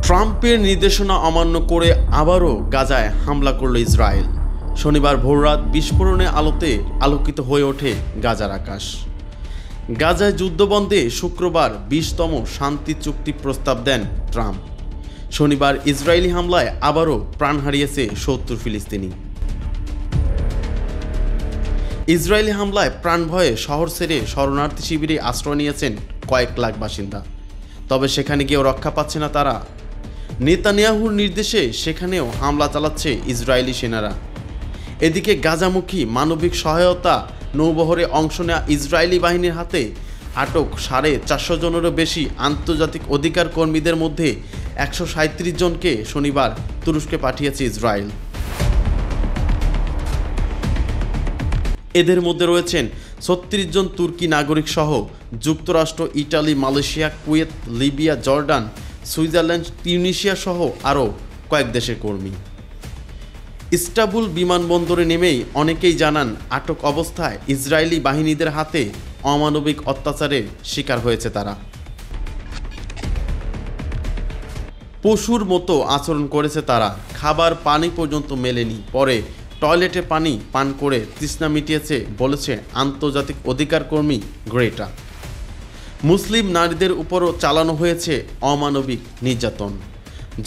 ট্রাম্পের নির্দেশনা অমান্য করে আবারও গাজায় হামলা করল ইসরায়েল। শনিবার ভোররাত বিস্ফোরণে আলোতে আলোকিত হয়ে ওঠে গাজার আকাশ। গাজায় যুদ্ধবন্ধে শুক্রবার 20তম শান্তি চুক্তি প্রস্তাব দেন ট্রাম্প। শনিবার ইসরায়েলি হামলায় আবারও প্রাণ হারিয়েছে 70 ফিলিস্তিনি। ইসরায়েলি হামলায় প্রাণ ভয়ে শহর ছেড়ে শরণার্থী শিবিরে আশ্রয় নিয়েছেন কয়েক লাখ বাসিন্দা। তবে সেখানে গিয়েও রক্ষা পাচ্ছে না তারা। নেতানিয়াহুর নির্দেশে সেখানেও হামলা চালাচ্ছে ইসরায়েলি সেনারা। এদিকে গাজামুখী মানবিক সহায়তা নৌবহরে অংশ নেওয়া ইসরায়েলি বাহিনীর হাতে আটক 450 জনেরও বেশি আন্তর্জাতিক অধিকার কর্মীদের মধ্যে 137 জনকে শনিবার তুরস্কে পাঠিয়েছে ইসরায়েল। এদের মধ্যে রয়েছেন 36 জন তুর্কি নাগরিক সহ যুক্তরাষ্ট্র, Italy, Malaysia, Kuwait, Libya, Jordan, Switzerland, Tunisia সহ আরও কয়েক দেশের কর্মী। ইস্তাম্বুল বিমানবন্দরে নেমেই অনেকেই জানান আটক অবস্থায় ইসরায়েলি বাহিনীদের হাতে অমানবিক অত্যাচারের শিকার হয়েছে তারা। পশুর মতো আচরণ করেছে তারা, খাবার পানি পর্যন্ত মেলেনি, পরে টয়লেটে পানি পান করে তৃষ্ণা মিটিয়েছে বলেছে আন্তর্জাতিক অধিকার কর্মী গ্রেটা। মুসলিম নারীদের উপরও চালানো হয়েছে অমানবিক নির্যাতন।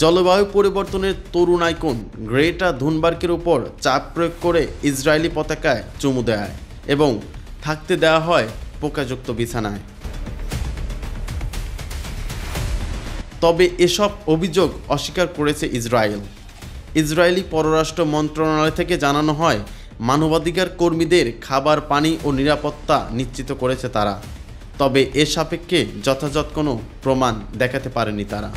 জলবায়ু পরিবর্তনের তরুণ আইকন গ্রেটা থুনবার্গের উপর চাপ প্রয়োগ করে ইসরায়েলি পতাকায় চুমু দেয় এবং থাকতে দেওয়া হয় পোকাযুক্ত বিছানায়। তবে এসব অভিযোগ অস্বীকার করেছে ইসরায়েল। ইসরায়েলি পররাষ্ট্র মন্ত্রণালয় থেকে জানানো হয়, মানবাধিকার কর্মীদের খাবার, পানি ও নিরাপত্তা নিশ্চিত করেছে তারা। তবে এ সাপেক্ষে যথাযথ কোনো প্রমাণ দেখাতে পারেনি তারা।